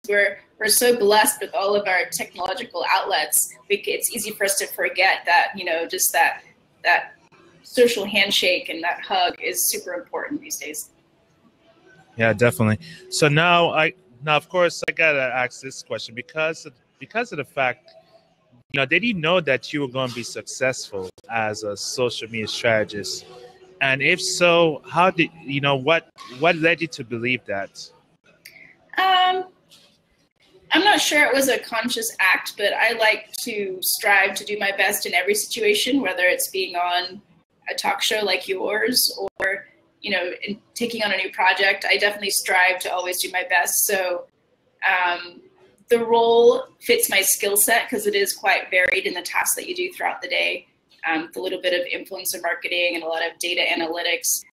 we're so blessed with all of our technological outlets. It's easy for us to forget that, you know, just that social handshake and that hug is super important these days. Yeah, definitely. So now of course I gotta ask this question because of the fact, you know, did you know that you were going to be successful as a social media strategist? And if so, how did you know what led you to believe that? I'm not sure it was a conscious act, but I like to strive to do my best in every situation, whether it's being on a talk show like yours or, you know, taking on a new project. I definitely strive to always do my best. So the role fits my skill set because it is quite varied in the tasks that you do throughout the day. A little bit of influencer marketing and a lot of data analytics.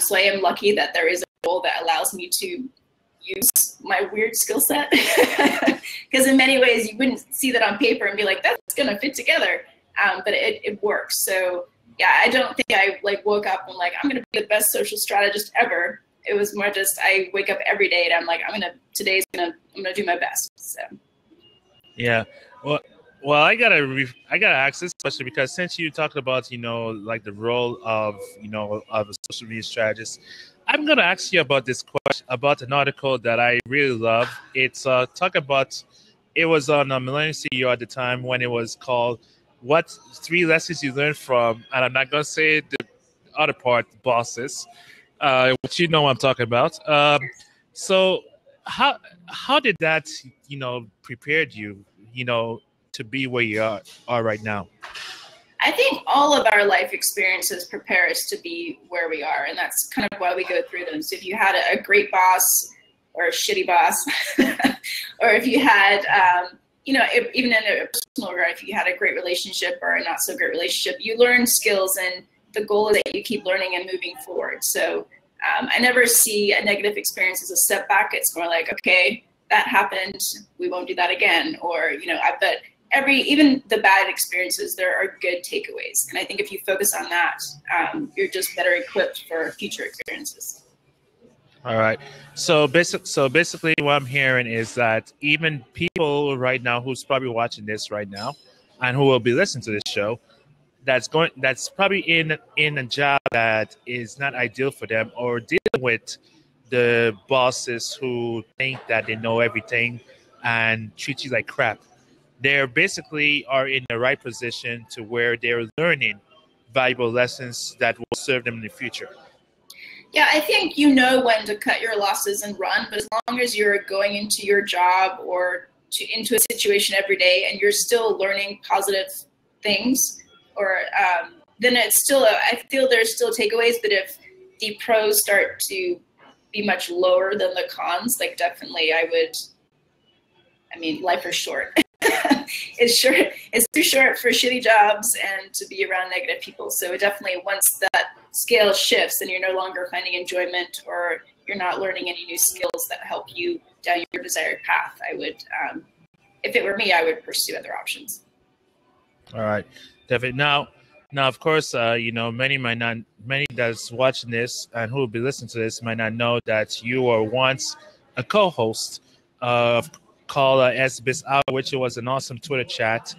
So I am lucky that there is a role that allows me to use my weird skill set, because in many ways you wouldn't see that on paper and be like, that's gonna fit together, but it works. So yeah, I don't think I like woke up and like, I'm gonna be the best social strategist ever. It was more just I wake up every day and I'm like, I'm gonna do my best. So Yeah, well, I gotta ask this question because since you talked about, you know, like the role of, you know, of a social media strategist, I'm gonna ask you about this question about an article that I really love. It's it was on Millennium CEO at the time when it was called "What 3 Lessons You Learned From," and I'm not gonna say the other part, bosses, which you know what I'm talking about. So how did that, you know, prepared you, you know, to be where you are right now? I think all of our life experiences prepare us to be where we are, and that's kind of why we go through them. So if you had a great boss or a shitty boss, or if you had, you know, even in a personal regard, if you had a great relationship or a not so great relationship, you learn skills, and the goal is that you keep learning and moving forward. So I never see a negative experience as a setback. It's more like, okay, that happened, we won't do that again, or, you know, but even the bad experiences, there are good takeaways. And I think if you focus on that, you're just better equipped for future experiences. All right. So basically what I'm hearing is that even people right now who's probably watching this right now and who will be listening to this show, that's probably in a job that is not ideal for them, or dealing with the bosses who think that they know everything and treat you like crap. They're basically are in the right position to where they're learning valuable lessons that will serve them in the future. Yeah, I think you know when to cut your losses and run, but as long as you're going into your job or into a situation every day and you're still learning positive things, or then it's still, I feel there's still takeaways, but if the pros start to be much lower than the cons, like definitely I mean, life is short. It's too short for shitty jobs and to be around negative people. So definitely once that scale shifts and you're no longer finding enjoyment or you're not learning any new skills that help you down your desired path, I would, if it were me, I would pursue other options. All right, David. Now, of course, you know, many that's watching this and who will be listening to this might not know that you were once a co-host of called SBS Hour, which was an awesome Twitter chat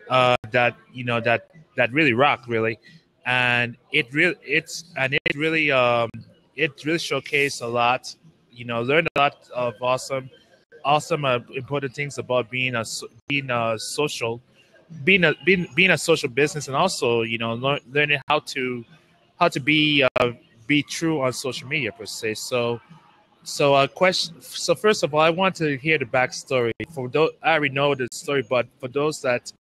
that, you know, that really rocked, really, and it really showcased a lot. You know, learned a lot of awesome important things about being a social being a social business, and also, you know, learning how to be true on social media per se. So a question. So first of all, I want to hear the backstory. For those, I already know the story, but for those that's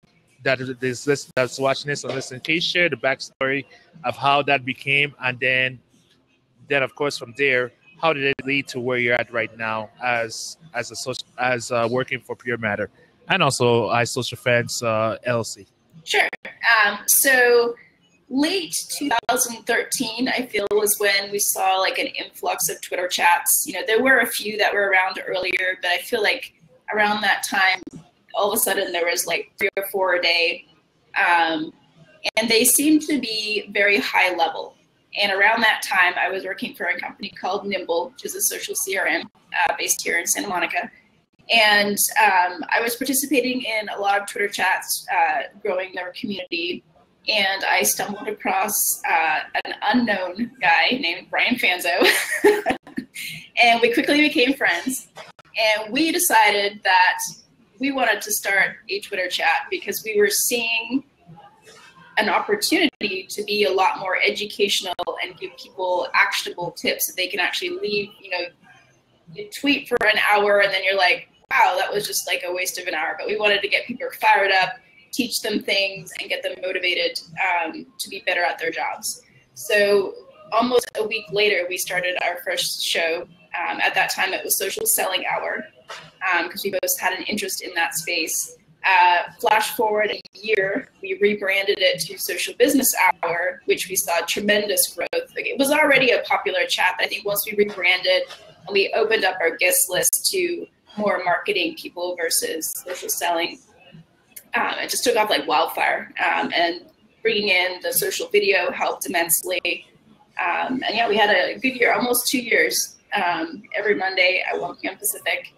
watching this or listening, can you share the backstory of how that became, and then of course from there, how did it lead to where you're at right now as working for Pure Matter and also iSocialFans LLC? Sure. So late 2013, I feel, was when we saw like an influx of Twitter chats. You know, there were a few that were around earlier, but I feel like around that time, all of a sudden there was like 3 or 4 a day. And they seemed to be very high level. And around that time, I was working for a company called Nimble, which is a social CRM based here in Santa Monica. And I was participating in a lot of Twitter chats, growing their community. And I stumbled across an unknown guy named Brian Fanzo. And we quickly became friends. And we decided that we wanted to start a Twitter chat because we were seeing an opportunity to be a lot more educational and give people actionable tips that they can actually leave. You tweet for an hour and then you're like, wow, that was just like a waste of an hour. But we wanted to get people fired up, teach them things, and get them motivated to be better at their jobs. So almost a week later, we started our first show. At that time, it was Social Selling Hour, because we both had an interest in that space. Flash forward a year, we rebranded it to Social Business Hour, which we saw tremendous growth. Like, it was already a popular chat, but I think once we rebranded and we opened up our guest list to more marketing people versus social selling, it just took off like wildfire. And bringing in the social video helped immensely. And yeah, we had a good year, almost 2 years, every Monday at 1 p.m. Pacific.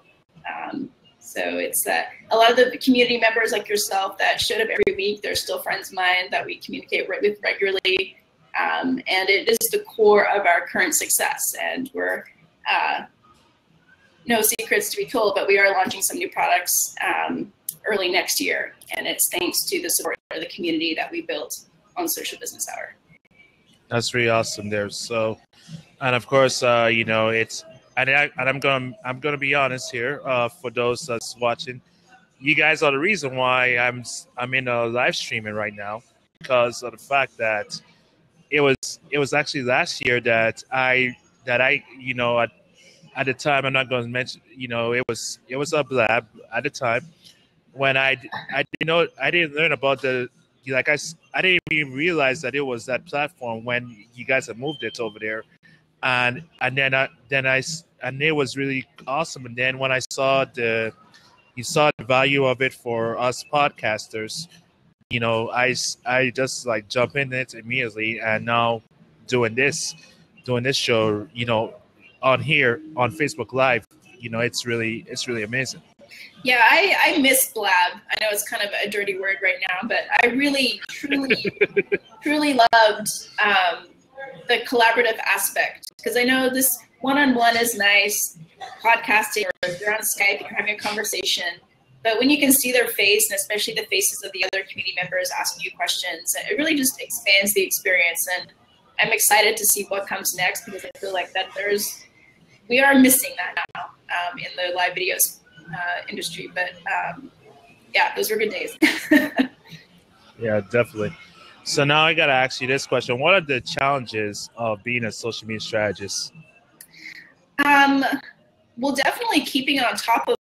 So it's a lot of the community members like yourself that showed up every week, they're still friends of mine that we communicate with regularly. And it is the core of our current success. And we're, no secrets to be told, but we are launching some new products early next year. And it's thanks to the support of the community that we built on Social Business Hour. That's really awesome there. So, and of course, it's, and I'm gonna be honest here, for those that's watching, you guys are the reason why I'm in a live streaming right now, because of the fact that it was actually last year that I at the time, I'm not going to mention, it was a blab at the time when I didn't learn about I didn't even realize that it was that platform when you guys had moved it over there. And then it was really awesome. And then when I saw you saw the value of it for us podcasters, I just like jump in it immediately. And now doing this show, on here on Facebook Live, it's really amazing. Yeah, I miss blab. I know it's kind of a dirty word right now, but I really, truly loved the collaborative aspect, because I know this one-on-one is nice, podcasting, or if you're on Skype and you're having a conversation, but when you can see their face, and especially the faces of the other community members asking you questions, it really just expands the experience. And I'm excited to see what comes next, because I feel like that we are missing that now in the live videos industry. But yeah, those were good days. Yeah, definitely. So now I got to ask you this question. What are the challenges of being a social media strategist? Well, definitely keeping on top of